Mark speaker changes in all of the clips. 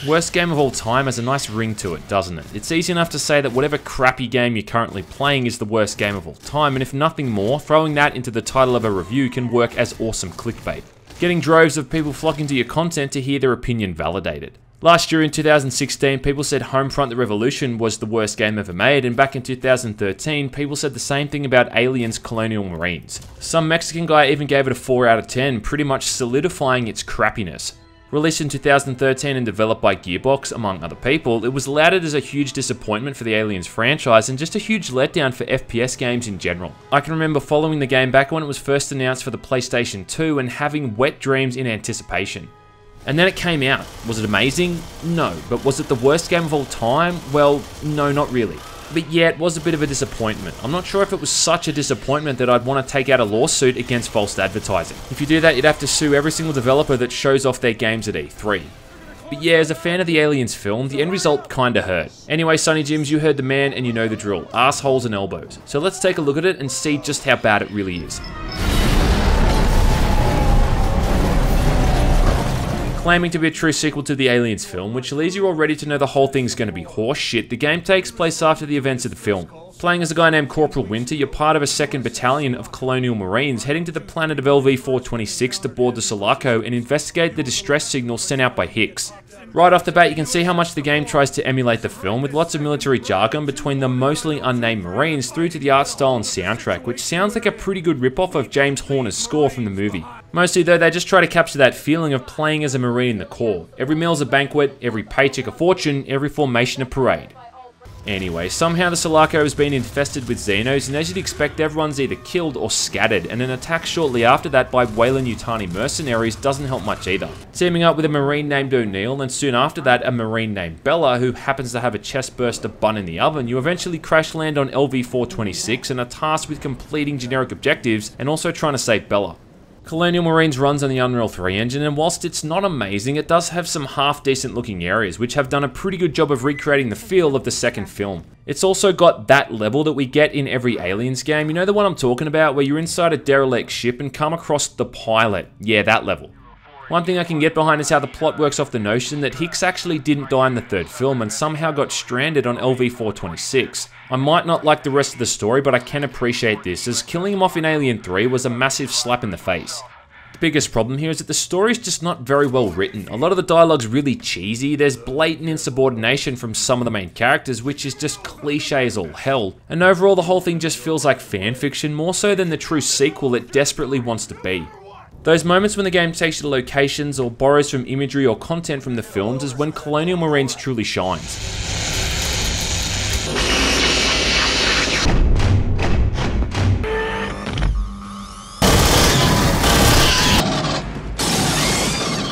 Speaker 1: Worst game of all time has a nice ring to it, doesn't it? It's easy enough to say that whatever crappy game you're currently playing is the worst game of all time, and if nothing more, throwing that into the title of a review can work as awesome clickbait, getting droves of people flocking to your content to hear their opinion validated. Last year in 2016, people said Homefront the Revolution was the worst game ever made, and back in 2013, people said the same thing about US Colonial Marines. Some Mexican guy even gave it a 4 out of 10, pretty much solidifying its crappiness. Released in 2013 and developed by Gearbox, among other people, it was lauded as a huge disappointment for the Aliens franchise and just a huge letdown for FPS games in general. I can remember following the game back when it was first announced for the PlayStation 2 and having wet dreams in anticipation. And then it came out. Was it amazing? No. But was it the worst game of all time? Well, no, not really. But yeah, it was a bit of a disappointment. I'm not sure if it was such a disappointment that I'd want to take out a lawsuit against false advertising. If you do that, you'd have to sue every single developer that shows off their games at E3. But yeah, as a fan of the Aliens film, the end result kinda hurt. Anyway, Sonny Jims, you heard the man and you know the drill. Assholes and elbows. So let's take a look at it and see just how bad it really is. Claiming to be a true sequel to the Aliens film, which leads you already to know the whole thing's going to be horse shit, the game takes place after the events of the film. Playing as a guy named Corporal Winter, you're part of a 2nd Battalion of Colonial Marines heading to the planet of LV-426 to board the Sulaco and investigate the distress signals sent out by Hicks. Right off the bat, you can see how much the game tries to emulate the film, with lots of military jargon between the mostly unnamed Marines through to the art style and soundtrack, which sounds like a pretty good ripoff of James Horner's score from the movie. Mostly though, they just try to capture that feeling of playing as a Marine in the Corps. Every meal's a banquet, every paycheck a fortune, every formation a parade. Anyway, somehow the Sulaco has been infested with Xenos, and as you'd expect, everyone's either killed or scattered, and an attack shortly after that by Weyland-Yutani mercenaries doesn't help much either. Teaming up with a Marine named O'Neill, and soon after that a Marine named Bella, who happens to have a chest burster bun in the oven, you eventually crash land on LV-426 and are tasked with completing generic objectives and also trying to save Bella. Colonial Marines runs on the Unreal 3 engine, and whilst it's not amazing, it does have some half-decent looking areas, which have done a pretty good job of recreating the feel of the second film. It's also got that level that we get in every Aliens game, you know the one I'm talking about, where you're inside a derelict ship and come across the pilot. Yeah, that level. One thing I can get behind is how the plot works off the notion that Hicks actually didn't die in the 3rd film and somehow got stranded on LV-426. I might not like the rest of the story, but I can appreciate this, as killing him off in Alien 3 was a massive slap in the face. The biggest problem here is that the story's just not very well written. A lot of the dialogue's really cheesy, there's blatant insubordination from some of the main characters, which is just cliche as all hell, and overall the whole thing just feels like fanfiction more so than the true sequel it desperately wants to be. Those moments when the game takes you to locations or borrows from imagery or content from the films is when Colonial Marines truly shines.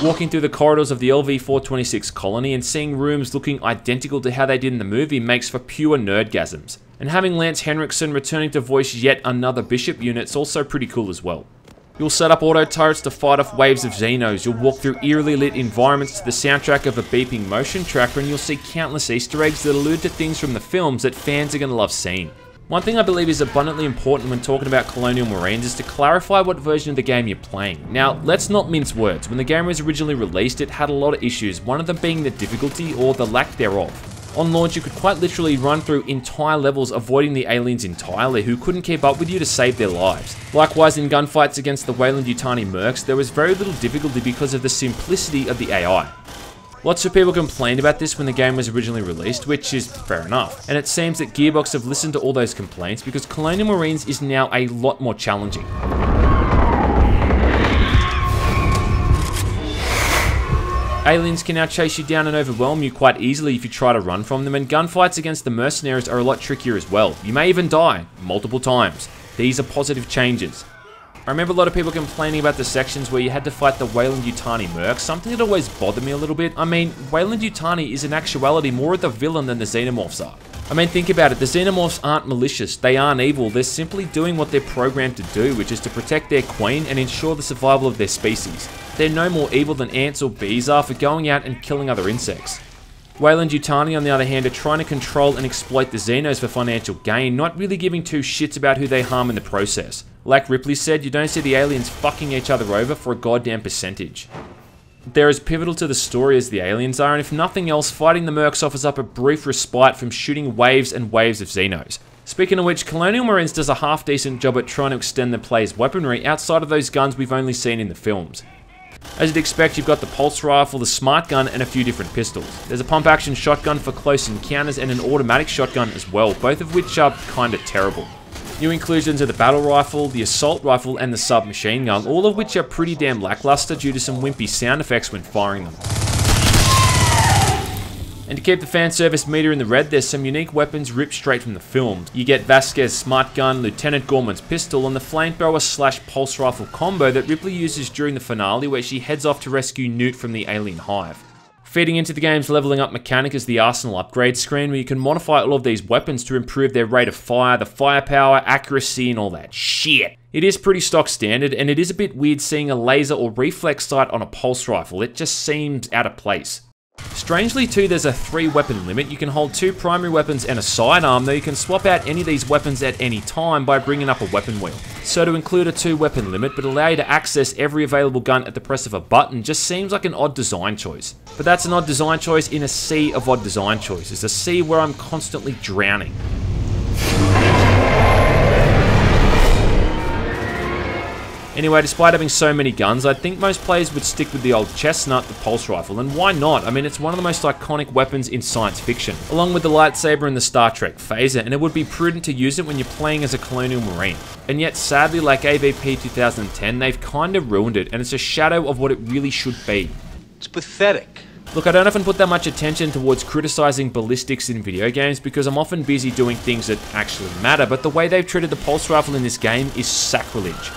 Speaker 1: Walking through the corridors of the LV-426 colony and seeing rooms looking identical to how they did in the movie makes for pure nerdgasms. And having Lance Henriksen returning to voice yet another Bishop unit is also pretty cool as well. You'll set up auto turrets to fight off waves of Xenos, you'll walk through eerily lit environments to the soundtrack of a beeping motion tracker, and you'll see countless Easter eggs that allude to things from the films that fans are going to love seeing. One thing I believe is abundantly important when talking about Colonial Marines is to clarify what version of the game you're playing. Now, let's not mince words. When the game was originally released, it had a lot of issues, one of them being the difficulty or the lack thereof. On launch, you could quite literally run through entire levels avoiding the aliens entirely, who couldn't keep up with you to save their lives. Likewise, in gunfights against the Weyland-Yutani mercs, there was very little difficulty because of the simplicity of the AI. Lots of people complained about this when the game was originally released, which is fair enough, and it seems that Gearbox have listened to all those complaints because Colonial Marines is now a lot more challenging. Aliens can now chase you down and overwhelm you quite easily if you try to run from them, and gunfights against the mercenaries are a lot trickier as well. You may even die multiple times. These are positive changes. I remember a lot of people complaining about the sections where you had to fight the Weyland-Yutani mercs, something that always bothered me a little bit. I mean, Weyland-Yutani is in actuality more of the villain than the Xenomorphs are. I mean, think about it, the Xenomorphs aren't malicious, they aren't evil, they're simply doing what they're programmed to do, which is to protect their queen and ensure the survival of their species. They're no more evil than ants or bees are for going out and killing other insects. Weyland-Yutani, on the other hand, are trying to control and exploit the Xenos for financial gain, not really giving two shits about who they harm in the process. Like Ripley said, you don't see the aliens fucking each other over for a goddamn percentage. They're as pivotal to the story as the aliens are, and if nothing else, fighting the mercs offers up a brief respite from shooting waves and waves of Xenos. Speaking of which, Colonial Marines does a half-decent job at trying to extend the player's weaponry outside of those guns we've only seen in the films. As you'd expect, you've got the pulse rifle, the smart gun, and a few different pistols. There's a pump-action shotgun for close encounters and an automatic shotgun as well, both of which are kinda terrible. New inclusions are the battle rifle, the assault rifle, and the submachine gun, all of which are pretty damn lackluster due to some wimpy sound effects when firing them. And to keep the fan service meter in the red, there's some unique weapons ripped straight from the film. You get Vasquez's smart gun, Lieutenant Gorman's pistol, and the flamethrower / pulse rifle combo that Ripley uses during the finale where she heads off to rescue Newt from the alien hive. Feeding into the game's leveling up mechanic is the arsenal upgrade screen where you can modify all of these weapons to improve their rate of fire, the firepower, accuracy, and all that shit. It is pretty stock standard, and it is a bit weird seeing a laser or reflex sight on a pulse rifle. It just seems out of place. Strangely too, there's a 3-weapon limit. You can hold 2 primary weapons and a sidearm, though you can swap out any of these weapons at any time by bringing up a weapon wheel. So to include a 2-weapon limit but allow you to access every available gun at the press of a button just seems like an odd design choice. But that's an odd design choice in a sea of odd design choices, a sea where I'm constantly drowning. Anyway, despite having so many guns, I think most players would stick with the old chestnut, the pulse rifle, and why not? I mean, it's one of the most iconic weapons in science fiction, along with the lightsaber and the Star Trek phaser, and it would be prudent to use it when you're playing as a Colonial Marine. And yet, sadly, like AVP 2010, they've kinda ruined it, and it's a shadow of what it really should be.
Speaker 2: It's pathetic.
Speaker 1: Look, I don't often put that much attention towards criticizing ballistics in video games because I'm often busy doing things that actually matter, but the way they've treated the pulse rifle in this game is sacrilege.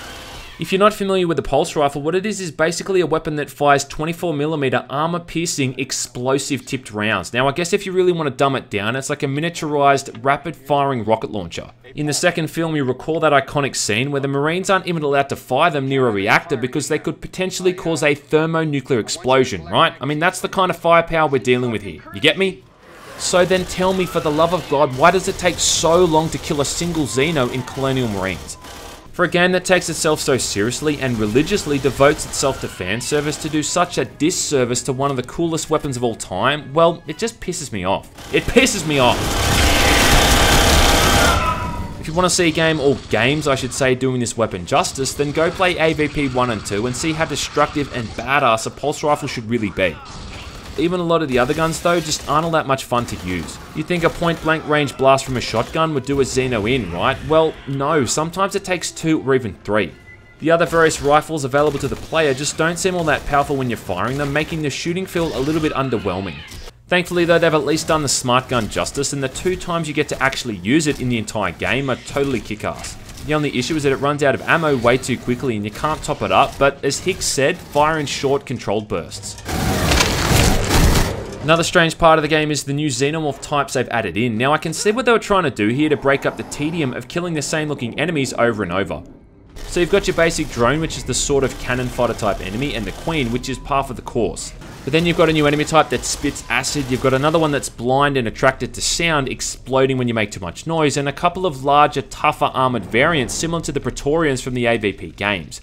Speaker 1: If you're not familiar with the pulse rifle, what it is basically a weapon that fires 24mm armor-piercing, explosive-tipped rounds. Now, I guess if you really want to dumb it down, it's like a miniaturized, rapid-firing rocket launcher. In the second film, you recall that iconic scene where the Marines aren't even allowed to fire them near a reactor because they could potentially cause a thermonuclear explosion, right? I mean, that's the kind of firepower we're dealing with here. You get me? So then tell me, for the love of God, why does it take so long to kill a single Xeno in Colonial Marines? For a game that takes itself so seriously and religiously devotes itself to fan service to do such a disservice to one of the coolest weapons of all time, well, it just pisses me off. It pisses me off! If you want to see a game, or games I should say, doing this weapon justice, then go play AVP 1 and 2 and see how destructive and badass a pulse rifle should really be. Even a lot of the other guns though just aren't all that much fun to use. You'd think a point blank range blast from a shotgun would do a Xeno in, right? Well, no, sometimes it takes 2 or even 3. The other various rifles available to the player just don't seem all that powerful when you're firing them, making the shooting feel a little bit underwhelming. Thankfully though, they've at least done the smart gun justice, and the 2 times you get to actually use it in the entire game are totally kick-ass. The only issue is that it runs out of ammo way too quickly and you can't top it up, but as Hicks said, fire in short controlled bursts. Another strange part of the game is the new xenomorph types they've added in. Now I can see what they were trying to do here to break up the tedium of killing the same looking enemies over and over. So you've got your basic drone, which is the sort of cannon fodder type enemy, and the queen, which is par for the course. But then you've got a new enemy type that spits acid, you've got another one that's blind and attracted to sound, exploding when you make too much noise, and a couple of larger, tougher armored variants similar to the Praetorians from the AVP games.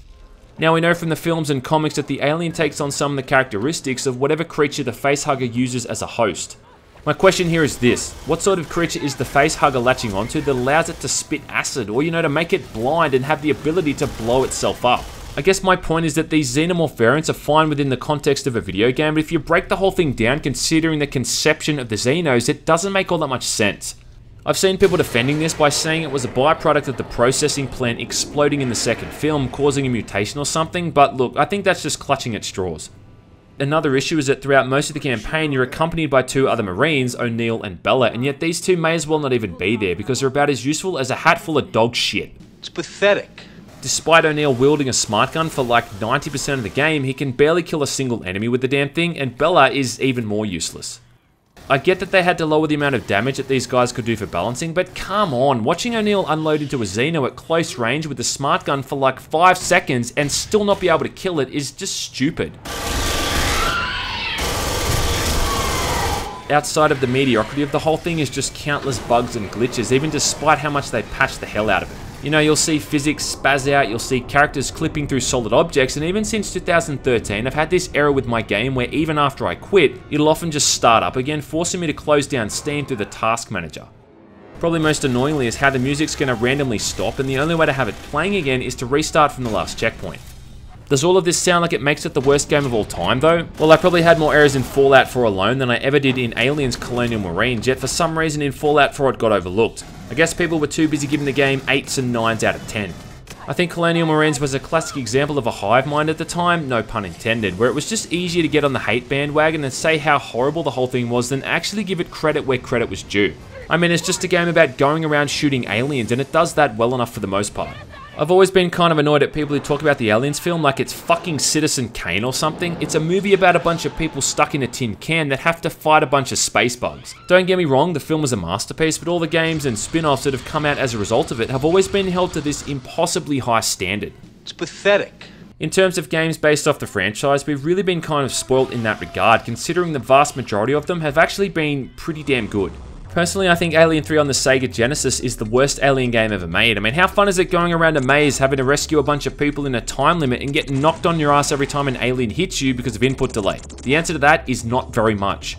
Speaker 1: Now we know from the films and comics that the alien takes on some of the characteristics of whatever creature the facehugger uses as a host. My question here is this: what sort of creature is the facehugger latching onto that allows it to spit acid, or to make it blind and have the ability to blow itself up? I guess my point is that these xenomorph variants are fine within the context of a video game, but if you break the whole thing down considering the conception of the Xenos, it doesn't make all that much sense. I've seen people defending this by saying it was a byproduct of the processing plant exploding in the second film, causing a mutation or something, but look, I think that's just clutching at straws. Another issue is that throughout most of the campaign, you're accompanied by 2 other Marines, O'Neill and Bella, and yet these 2 may as well not even be there because they're about as useful as a hat full of dog shit.
Speaker 2: It's pathetic.
Speaker 1: Despite O'Neill wielding a smart gun for like 90% of the game, he can barely kill a single enemy with the damn thing, and Bella is even more useless. I get that they had to lower the amount of damage that these guys could do for balancing, but come on, watching O'Neill unload into a Xeno at close range with the smart gun for like 5 seconds and still not be able to kill it is just stupid. Outside of the mediocrity of the whole thing is just countless bugs and glitches, even despite how much they patched the hell out of it. You know, you'll see physics spaz out, you'll see characters clipping through solid objects, and even since 2013, I've had this error with my game where even after I quit, it'll often just start up again, forcing me to close down Steam through the task manager. Probably most annoyingly is how the music's going to randomly stop, and the only way to have it playing again is to restart from the last checkpoint. Does all of this sound like it makes it the worst game of all time though? Well, I probably had more errors in Fallout 4 alone than I ever did in Aliens Colonial Marines, yet for some reason in Fallout 4 it got overlooked. I guess people were too busy giving the game 8s and 9s out of 10. I think Colonial Marines was a classic example of a hive mind at the time, no pun intended, where it was just easier to get on the hate bandwagon and say how horrible the whole thing was than actually give it credit where credit was due. I mean, it's just a game about going around shooting aliens, and it does that well enough for the most part. I've always been kind of annoyed at people who talk about the Aliens film like it's fucking Citizen Kane or something. It's a movie about a bunch of people stuck in a tin can that have to fight a bunch of space bugs. Don't get me wrong, the film was a masterpiece, but all the games and spin-offs that have come out as a result of it have always been held to this impossibly high standard.
Speaker 2: It's pathetic.
Speaker 1: In terms of games based off the franchise, we've really been kind of spoilt in that regard, considering the vast majority of them have actually been pretty damn good. Personally, I think Alien 3 on the Sega Genesis is the worst Alien game ever made. I mean, how fun is it going around a maze, having to rescue a bunch of people in a time limit and getting knocked on your ass every time an alien hits you because of input delay? The answer to that is not very much.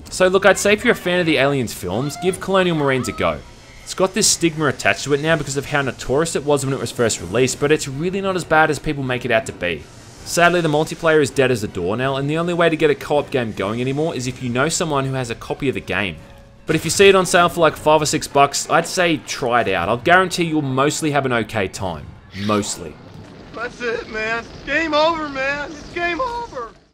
Speaker 1: So look, I'd say if you're a fan of the Aliens films, give Colonial Marines a go. It's got this stigma attached to it now because of how notorious it was when it was first released, but it's really not as bad as people make it out to be. Sadly, the multiplayer is dead as a doornail, and the only way to get a co-op game going anymore is if you know someone who has a copy of the game. But if you see it on sale for like $5 or $6, I'd say try it out. I'll guarantee you'll mostly have an okay time. Mostly.
Speaker 3: That's it, man. Game over, man. It's game over.